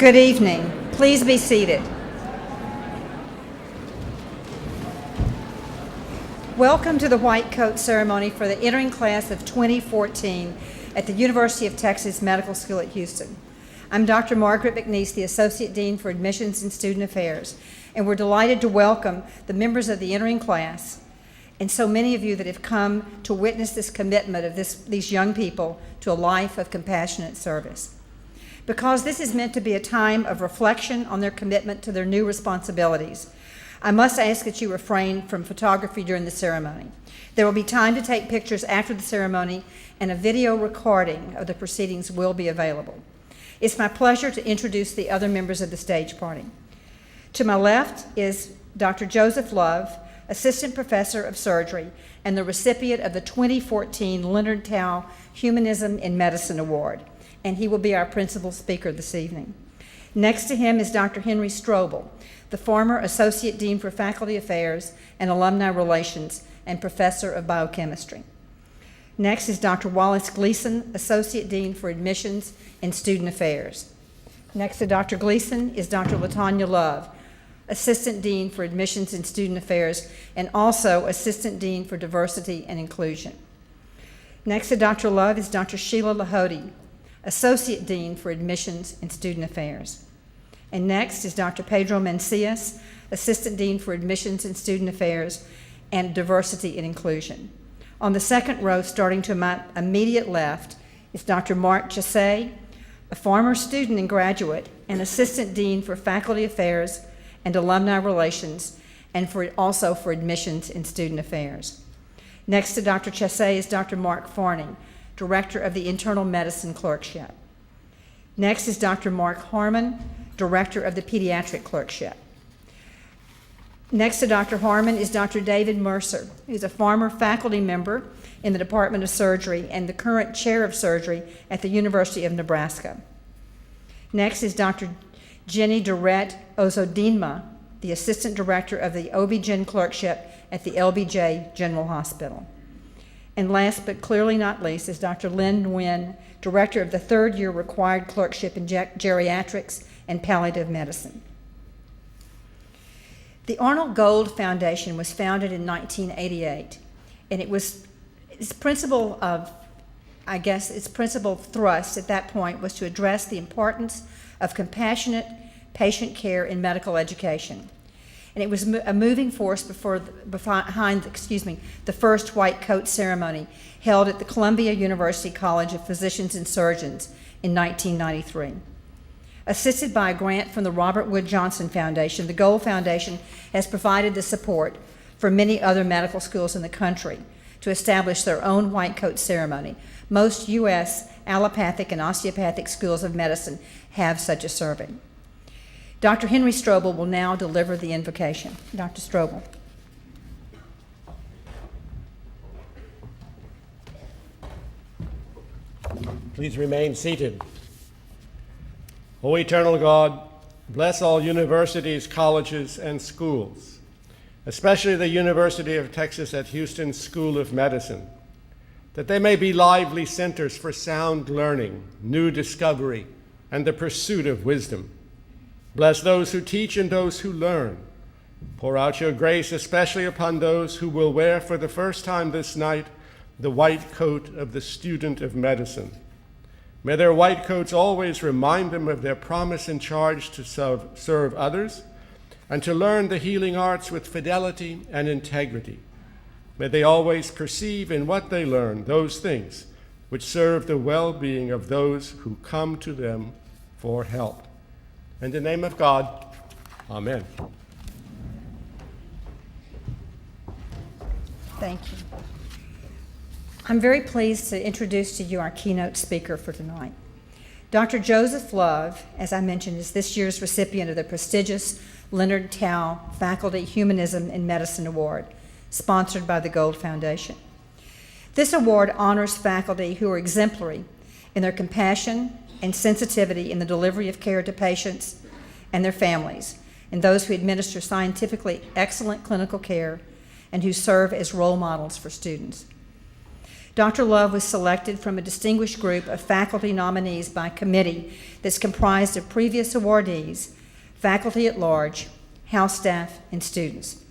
Good evening. Please be seated. Welcome to the White Coat Ceremony for the entering class of 2014 at the University of Texas Medical School at Houston. I'm Dr. Margaret McNeese, the Associate Dean for Admissions and Student Affairs, and we're delighted to welcome the members of the entering class and so many of you that have come to witness this commitment of these young people to a life of compassionate service. Because this is meant to be a time of reflection on their commitment to their new responsibilities, I must ask that you refrain from photography during the ceremony. There will be time to take pictures after the ceremony, and a video recording of the proceedings will be available. It's my pleasure to introduce the other members of the stage party. To my left is Dr. Joseph Love, Assistant Professor of Surgery and the recipient of the 2014 Leonard Tao Humanism in Medicine Award, and he will be our principal speaker this evening. Next to him is Dr. Henry Strobel, the former Associate Dean for Faculty Affairs and Alumni Relations and Professor of Biochemistry. Next is Dr. Wallace Gleason, Associate Dean for Admissions and Student Affairs. Next to Dr. Gleason is Dr. LaTanya Love, Assistant Dean for Admissions and Student Affairs and also Assistant Dean for Diversity and Inclusion. Next to Dr. Love is Dr. Sheila Lahode, Associate Dean for Admissions and Student Affairs. And next is Dr. Pedro Mencias, Assistant Dean for Admissions and Student Affairs and Diversity and Inclusion. On the second row, starting to my immediate left, is Dr. Mark Chassé, a former student and graduate and Assistant Dean for Faculty Affairs and Alumni Relations and also for Admissions and Student Affairs. Next to Dr. Chassé is Dr. Mark Farney, Director of the Internal Medicine Clerkship. Next is Dr. Mark Harmon, Director of the Pediatric Clerkship. Next to Dr. Harmon is Dr. David Mercer, who's a former faculty member in the Department of Surgery and the current Chair of Surgery at the University of Nebraska. Next is Dr. Jenny Durrett Ozodinma, the Assistant Director of the OB-GYN Clerkship at the LBJ General Hospital. And last but clearly not least is Dr. Lynn Nguyen, Director of the third-year required clerkship in geriatrics and palliative medicine. The Arnold Gold Foundation was founded in 1988, and its principal thrust at that point was to address the importance of compassionate patient care in medical education. And it was a moving force behind the first White Coat Ceremony held at the Columbia University College of Physicians and Surgeons in 1993. Assisted by a grant from the Robert Wood Johnson Foundation, the Gold Foundation has provided the support for many other medical schools in the country to establish their own White Coat Ceremony. Most U.S. allopathic and osteopathic schools of medicine have such a serving. Dr. Henry Strobel will now deliver the invocation. Dr. Strobel. Please remain seated. O eternal God, bless all universities, colleges, and schools, especially the University of Texas at Houston School of Medicine, that they may be lively centers for sound learning, new discovery, and the pursuit of wisdom. Bless those who teach and those who learn. Pour out your grace especially upon those who will wear for the first time this night the white coat of the student of medicine. May their white coats always remind them of their promise and charge to serve others and to learn the healing arts with fidelity and integrity. May they always perceive in what they learn those things which serve the well-being of those who come to them for help. In the name of God, amen. Thank you. I'm very pleased to introduce to you our keynote speaker for tonight. Dr. Joseph Love, as I mentioned, is this year's recipient of the prestigious Leonard Tao Faculty Humanism in Medicine Award, sponsored by the Gold Foundation. This award honors faculty who are exemplary in their compassion and sensitivity in the delivery of care to patients and their families, and those who administer scientifically excellent clinical care and who serve as role models for students. Dr. Love was selected from a distinguished group of faculty nominees by committee that's comprised of previous awardees, faculty at large, house staff, and students.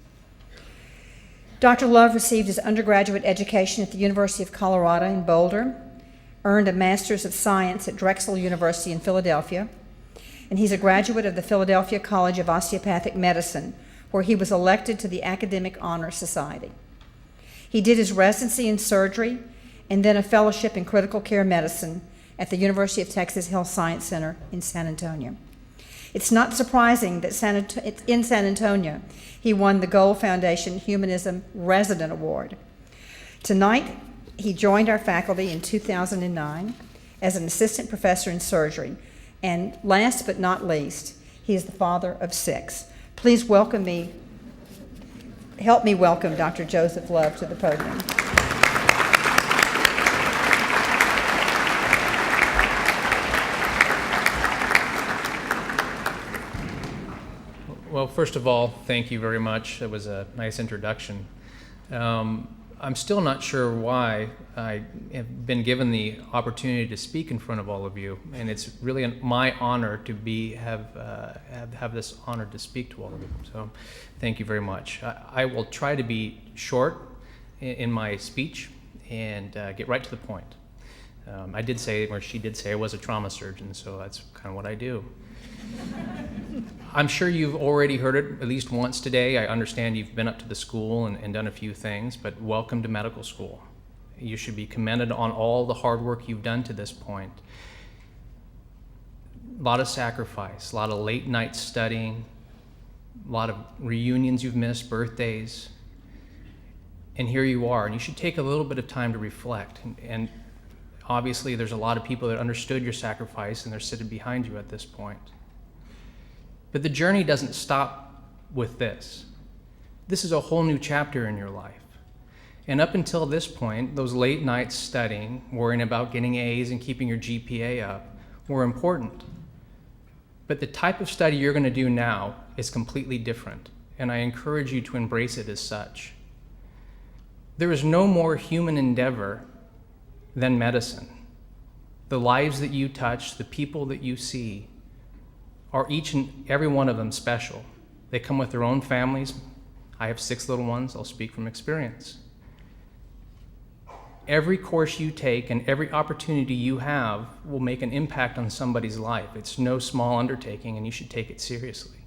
Dr. Love received his undergraduate education at the University of Colorado in Boulder, earned a Master's of Science at Drexel University in Philadelphia, and he's a graduate of the Philadelphia College of Osteopathic Medicine, where he was elected to the Academic Honor Society. He did his residency in surgery and then a fellowship in critical care medicine at the University of Texas Health Science Center in San Antonio. It's not surprising that in San Antonio, he won the Gold Foundation Humanism Resident Award. Tonight, he joined our faculty in 2009 as an assistant professor in surgery. And last but not least, he is the father of 6. Please help me welcome Dr. Joseph Love to the podium. Well, first of all, thank you very much. That was a nice introduction. I'm still not sure why I have been given the opportunity to speak in front of all of you, and it's really my honor to have this honor to speak to all of you. So, thank you very much. I will try to be short in my speech and get right to the point. I did say, or she did say, I was a trauma surgeon, so that's kind of what I do. I'm sure you've already heard it at least once today. I understand you've been up to the school and done a few things, but welcome to medical school. You should be commended on all the hard work you've done to this point. A lot of sacrifice, a lot of late night studying, a lot of reunions you've missed, birthdays, and here you are. And you should take a little bit of time to reflect. And obviously there's a lot of people that understood your sacrifice and they're sitting behind you at this point. But the journey doesn't stop with this. This is a whole new chapter in your life. And up until this point, those late nights studying, worrying about getting A's and keeping your GPA up were important. But the type of study you're going to do now is completely different, and I encourage you to embrace it as such. There is no more human endeavor than medicine. The lives that you touch, the people that you see, are each and every one of them special. They come with their own families. I have 6 little ones. I'll speak from experience. Every course you take and every opportunity you have will make an impact on somebody's life. It's no small undertaking, and you should take it seriously.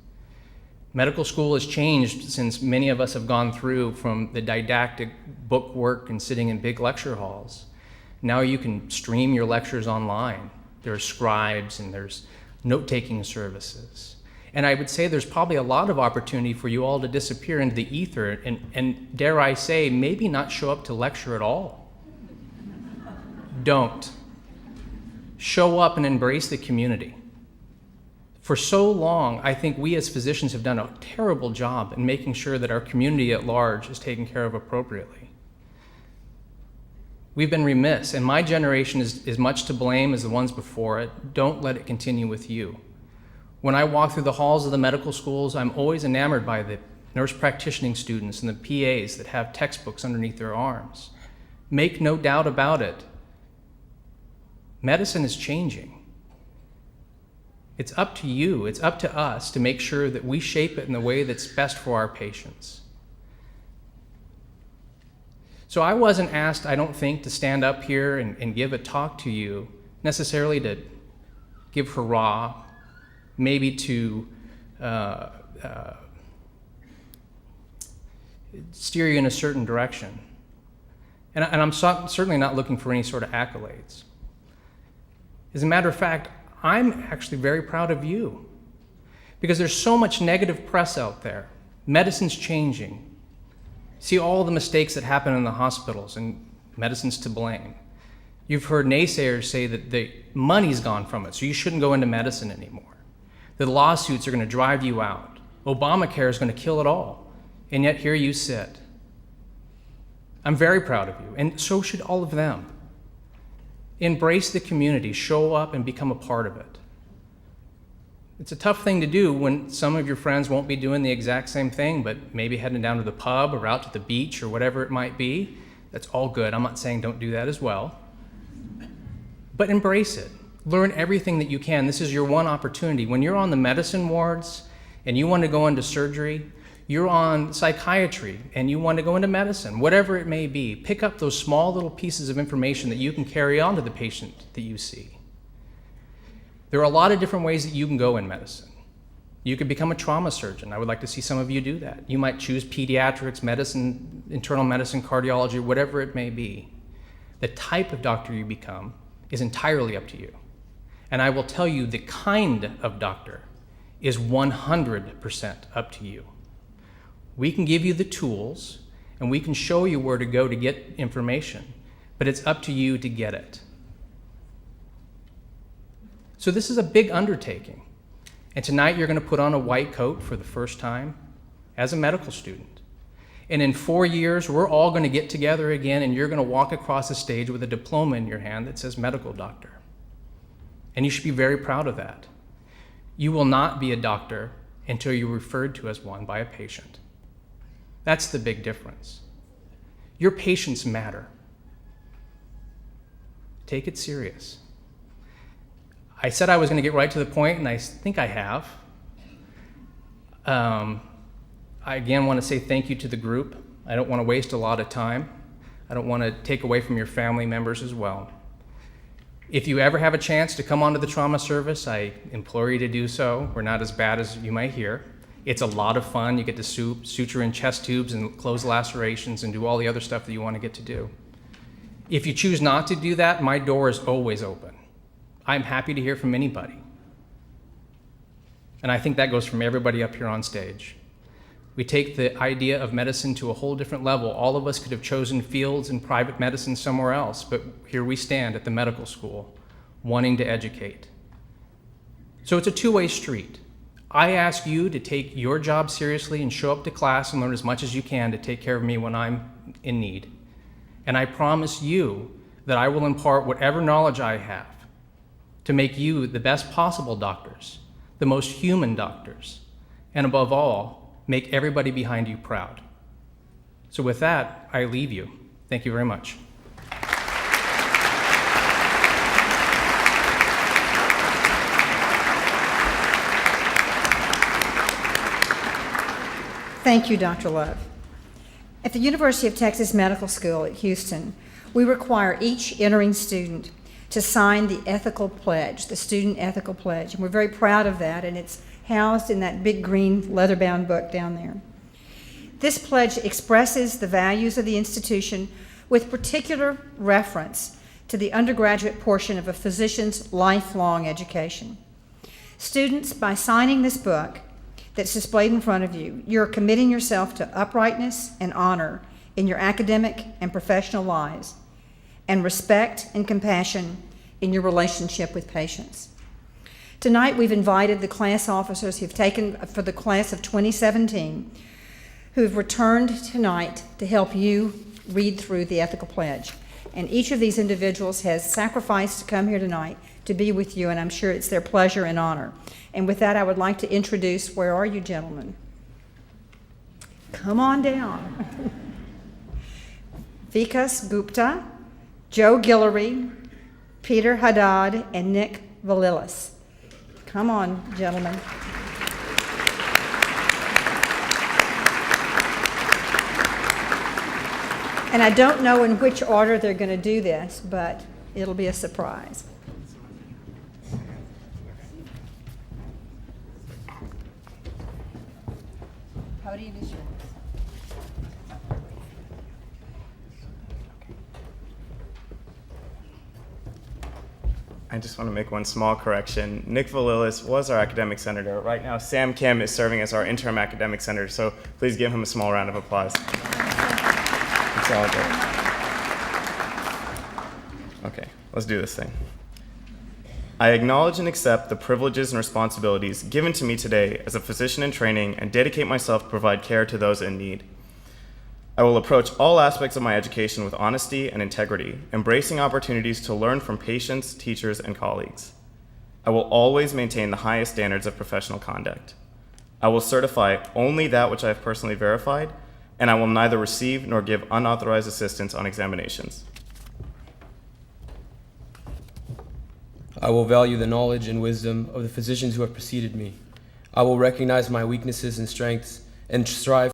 Medical school has changed since many of us have gone through from the didactic book work and sitting in big lecture halls. Now you can stream your lectures online. There are scribes and there's note-taking services. And I would say there's probably a lot of opportunity for you all to disappear into the ether and dare I say, maybe not show up to lecture at all. Don't. Show up and embrace the community. For so long, I think we as physicians have done a terrible job in making sure that our community at large is taken care of appropriately. We've been remiss, and my generation is much to blame as the ones before it. Don't let it continue with you. When I walk through the halls of the medical schools, I'm always enamored by the nurse practitioning students and the PAs that have textbooks underneath their arms. Make no doubt about it. Medicine is changing. It's up to you, it's up to us to make sure that we shape it in the way that's best for our patients. So I wasn't asked, I don't think, to stand up here and give a talk to you, necessarily to give hurrah, maybe to steer you in a certain direction. And I'm certainly not looking for any sort of accolades. As a matter of fact, I'm actually very proud of you because there's so much negative press out there. Medicine's changing. See all the mistakes that happen in the hospitals, and medicine's to blame. You've heard naysayers say that the money's gone from it, so you shouldn't go into medicine anymore. The lawsuits are going to drive you out. Obamacare is going to kill it all. And yet here you sit. I'm very proud of you, and so should all of them. Embrace the community, show up and become a part of it. It's a tough thing to do when some of your friends won't be doing the exact same thing, but maybe heading down to the pub or out to the beach or whatever it might be. That's all good. I'm not saying don't do that as well. But embrace it. Learn everything that you can. This is your one opportunity. When you're on the medicine wards and you want to go into surgery, you're on psychiatry and you want to go into medicine, whatever it may be, pick up those small little pieces of information that you can carry on to the patient that you see. There are a lot of different ways that you can go in medicine. You could become a trauma surgeon. I would like to see some of you do that. You might choose pediatrics, medicine, internal medicine, cardiology, whatever it may be. The type of doctor you become is entirely up to you. And I will tell you the kind of doctor is 100% up to you. We can give you the tools and we can show you where to go to get information, but it's up to you to get it. So this is a big undertaking. And tonight you're going to put on a white coat for the first time as a medical student. And in 4 years, we're all going to get together again and you're going to walk across the stage with a diploma in your hand that says medical doctor. And you should be very proud of that. You will not be a doctor until you're referred to as one by a patient. That's the big difference. Your patients matter. Take it serious. I said I was going to get right to the point, and I think I have. I again want to say thank you to the group. I don't want to waste a lot of time. I don't want to take away from your family members as well. If you ever have a chance to come onto the trauma service, I implore you to do so. We're not as bad as you might hear. It's a lot of fun. You get to suture in chest tubes and close lacerations and do all the other stuff that you want to get to do. If you choose not to do that, my door is always open. I'm happy to hear from anybody. And I think that goes from everybody up here on stage. We take the idea of medicine to a whole different level. All of us could have chosen fields in private medicine somewhere else, but here we stand at the medical school, wanting to educate. So it's a two-way street. I ask you to take your job seriously and show up to class and learn as much as you can to take care of me when I'm in need. And I promise you that I will impart whatever knowledge I have to make you the best possible doctors, the most human doctors, and above all, make everybody behind you proud. So with that, I leave you. Thank you very much. Thank you, Dr. Love. At the University of Texas Medical School at Houston, we require each entering student to sign the ethical pledge, the student ethical pledge. And we're very proud of that, and it's housed in that big green leather-bound book down there. This pledge expresses the values of the institution with particular reference to the undergraduate portion of a physician's lifelong education. Students, by signing this book that's displayed in front of you, you're committing yourself to uprightness and honor in your academic and professional lives, and respect and compassion in your relationship with patients. Tonight, we've invited the class officers who've taken for the class of 2017, who've returned tonight to help you read through the ethical pledge. And each of these individuals has sacrificed to come here tonight to be with you, and I'm sure it's their pleasure and honor. And with that, I would like to introduce, where are you, gentlemen? Come on down. Vikas Gupta, Joe Guillory, Peter Haddad, and Nick Valilis. Come on, gentlemen. And I don't know in which order they're going to do this, but it'll be a surprise. Podium is yours. I just want to make one small correction. Nick Valilis was our academic senator. Right now, Sam Kim is serving as our interim academic senator, so please give him a small round of applause. It's all good. Okay, let's do this thing. I acknowledge and accept the privileges and responsibilities given to me today as a physician in training and dedicate myself to provide care to those in need. I will approach all aspects of my education with honesty and integrity, embracing opportunities to learn from patients, teachers, and colleagues. I will always maintain the highest standards of professional conduct. I will certify only that which I have personally verified, and I will neither receive nor give unauthorized assistance on examinations. I will value the knowledge and wisdom of the physicians who have preceded me. I will recognize my weaknesses and strengths and strive